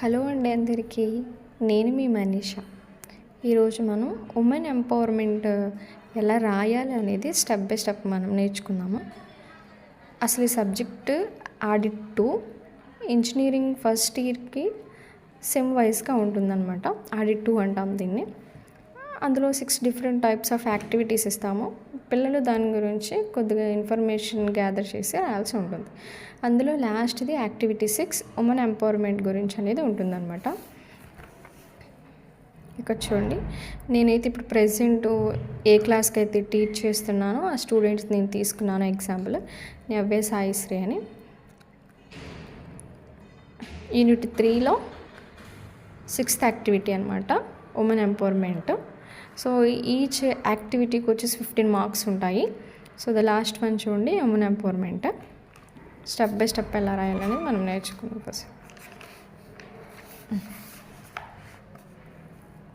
Hello అండి అందరికీ. నేను మీ మనీష. ఈరోజు మనం ఉమెన్ ఎంపవర్మెంట్ ఎలా రాయాలి అనేది స్టెప్ బై స్టెప్ మనం నేర్చుకుందాము. అసలు ఈ సబ్జెక్ట్ ఆడిట్ 2 ఇంజనీరింగ్ ఫస్ట్ ఇయర్కి సెమ్ వైజ్గా ఉంటుందన్నమాట. ఆడిట్ 2 అంటాం దీన్ని. అందులో 6 డిఫరెంట్ టైప్స్ ఆఫ్ యాక్టివిటీస్ ఇస్తాము. పిల్లలు దాని గురించి కొద్దిగా ఇన్ఫర్మేషన్ గ్యాదర్ చేసి రాయాల్సి ఉంటుంది. అందులో లాస్ట్ది యాక్టివిటీ 6 ఉమెన్ ఎంపవర్మెంట్ గురించి అనేది ఉంటుందన్నమాట. ఇక్కడ చూడండి, నేనైతే ఇప్పుడు ప్రెజెంట్ ఏ క్లాస్కి అయితే టీచ్ చేస్తున్నానో ఆ స్టూడెంట్స్ నేను తీసుకున్నాను. ఎగ్జాంపుల్ నవ్య సాయిశ్రీ అని. యూనిట్ 3లో 6th యాక్టివిటీ అనమాట, ఉమెన్ ఎంపవర్మెంట్. సో ఈచ్ యాక్టివిటీకి వచ్చేసి 15 మార్క్స్ ఉంటాయి. సో ద లాస్ట్ వన్ చూడండి, women empowerment. Step by step ఎలా రాయాలని మనం నేర్చుకుందాం.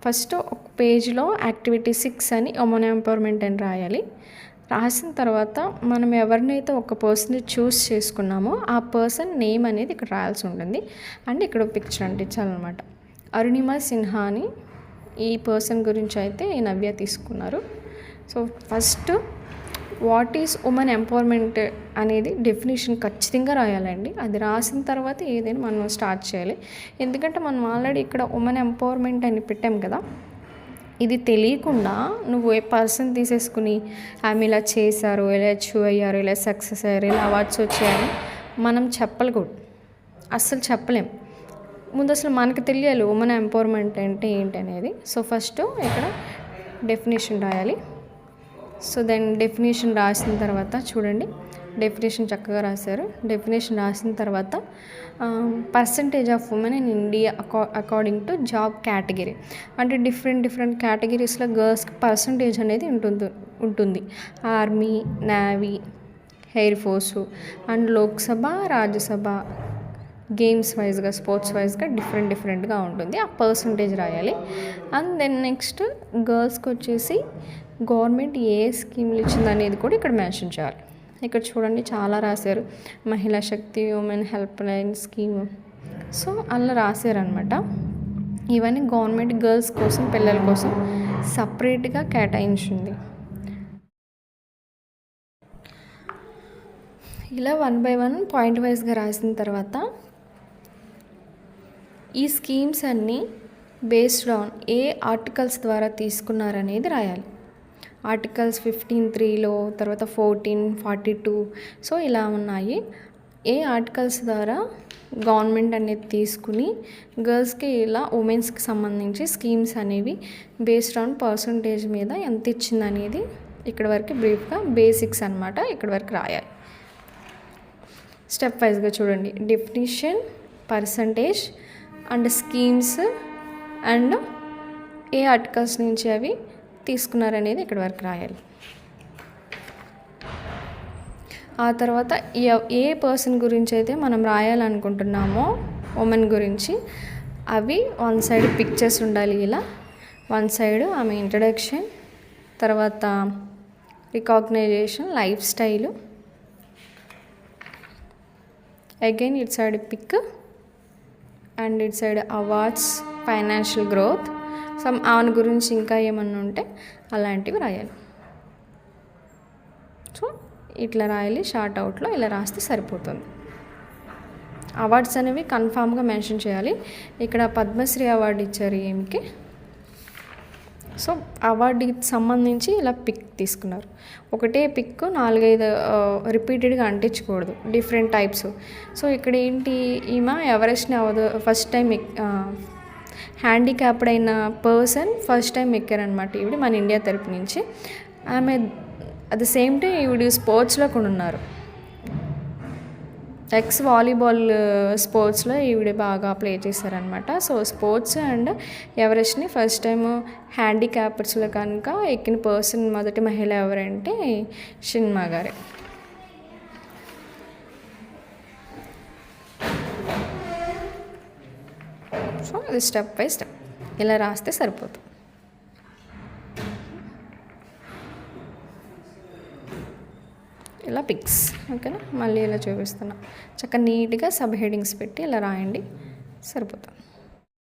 ఫస్ట్ ఒక పేజ్లో యాక్టివిటీ 6 అని ఉమెన్ ఎంపవర్మెంట్ అని రాయాలి. రాసిన తర్వాత మనం ఎవరినైతే ఒక పర్సన్ని చూస్ చేసుకున్నామో ఆ పర్సన్ నేమ్ అనేది ఇక్కడ రాయాల్సి ఉంటుంది. అండ్ ఇక్కడ పిక్చర్ అంటించాలన్నమాట. అరుణిమ సిన్హా అని ఈ పర్సన్ గురించి అయితే ఈ నవ్య తీసుకున్నారు. So first what is women empowerment అనేది డెఫినేషన్ ఖచ్చితంగా రాయాలండి. అది రాసిన తర్వాత ఏదైనా మనం స్టార్ట్ చేయాలి. ఎందుకంటే మనం ఆల్రెడీ ఇక్కడ ఉమెన్ ఎంపవర్మెంట్ అని పెట్టాం కదా. ఇది తెలియకుండా నువ్వు ఏ పర్సన్ తీసేసుకుని ఆమె ఇలా చేశారు, ఇలా అచీవ్ అయ్యారు, ఇలా సక్సెస్ అయ్యారు, ఇలా అవార్డ్స్ వచ్చాయని మనం చెప్పలేకూడదు. అస్సలు చెప్పలేం. ముందు అసలు మనకు తెలియాలి ఉమెన్ ఎంపవర్మెంట్ అంటే ఏంటి అనేది. సో ఫస్ట్ ఇక్కడ డెఫినేషన్ రాయాలి. సో దెన్ డెఫినేషన్ రాసిన తర్వాత చూడండి, డెఫినేషన్ చక్కగా రాశారు. డెఫినేషన్ రాసిన తర్వాత percentage of women in India according to job category, అంటే డిఫరెంట్ కేటగిరీస్లో గర్ల్స్కి పర్సంటేజ్ అనేది ఉంటుంది. Army, navy, air force and Lok Sabha, Rajya Sabha, games వైజ్గా, స్పోర్ట్స్ వైజ్గా డిఫరెంట్గా ఉంటుంది. ఆ పర్సంటేజ్ రాయాలి. అండ్ దెన్ నెక్స్ట్ గర్ల్స్కి వచ్చేసి గవర్నమెంట్ ఏ స్కీమ్లు ఇచ్చింది అనేది కూడా ఇక్కడ మెన్షన్ చేయాలి. ఇక్కడ చూడండి చాలా రాశారు. Mahila Shakti, women help line scheme, so అలా రాశారనమాట. ఇవన్నీ గవర్నమెంట్ గర్ల్స్ కోసం, పిల్లల కోసం సపరేట్గా కేటాయించింది. ఇలా 1 by 1 పాయింట్ వైజ్గా రాసిన తర్వాత ఈ స్కీమ్స్ అన్నీ బేస్డ్ ఆన్ ఏ ఆర్టికల్స్ ద్వారా తీసుకున్నారనేది రాయాలి. ఆర్టికల్స్ 15(3)లో, తర్వాత 14, 42, సో ఇలా ఉన్నాయి. ఏ ఆర్టికల్స్ ద్వారా గవర్నమెంట్ అనేది తీసుకుని గర్ల్స్కి ఇలా ఉమెన్స్కి సంబంధించి స్కీమ్స్ అనేవి బేస్డ్ ఆన్ పర్సంటేజ్ మీద ఎంత ఇచ్చింది అనేది ఇక్కడ వరకు బ్రీఫ్గా బేసిక్స్ అనమాట ఇక్కడ వరకు రాయాలి. స్టెప్ వైజ్గా చూడండి, definition, percentage and schemes and A articles నుంచి అవి తీసుకున్నారనేది ఇక్కడ వరకు రాయాలి. ఆ తర్వాత ఏ పర్సన్ గురించి అయితే మనం రాయాలనుకుంటున్నామో ఉమెన్ గురించి అవి 1 సైడ్ పిక్చర్స్ ఉండాలి. ఇలా 1 సైడ్ ఆమె ఇంట్రడక్షన్, తర్వాత recognition, life style, again it side pick and it side awards, financial growth, some ఆమె గురించి ఇంకా ఏమన్నా ఉంటే అలాంటివి రాయాలి. సో ఇట్లా రాయాలి. షార్ట్ అవుట్లో ఇలా రాస్తే సరిపోతుంది. అవార్డ్స్ అనేవి కన్ఫామ్గా మెన్షన్ చేయాలి. ఇక్కడ పద్మశ్రీ అవార్డు ఇచ్చారు ఈమెకి. సో అవార్డుకి సంబంధించి ఇలా పిక్ తీసుకున్నారు. ఒకటే పిక్ 4-5 రిపీటెడ్గా అంటించకూడదు, డిఫరెంట్ టైప్స్. సో ఇక్కడ ఏంటి, ఈమె ఎవరెస్ట్ని ఫస్ట్ టైం హ్యాండిక్యాప్డ్ అయిన పర్సన్ ఫస్ట్ టైం ఎక్కారనమాట ఈవిడ మన ఇండియా తరపు నుంచి. ఆమె అట్ ద సేమ్ టైం ఈవిడ స్పోర్ట్స్లో కూడా ఉన్నారు. ఎక్స్ వాలీబాల్ స్పోర్ట్స్లో ఈవిడ బాగా ప్లే చేశారనమాట. సో స్పోర్ట్స్ అండ్ ఎవరెస్ట్ని ఫస్ట్ టైం హ్యాండిక్యాపర్స్లో కనుక ఎక్కిన పర్సన్ మొదటి మహిళ ఎవరంటే షిన్మా గారే. సో ఇది స్టెప్ బై స్టెప్ ఇలా రాస్తే సరిపోతుంది. ఇలా పిక్స్, ఓకేనా. మళ్ళీ ఇలా చూపిస్తున్నా. చక్కగా నీట్గా సబ్ హెడింగ్స్ పెట్టి ఇలా రాయండి, సరిపోతుంది.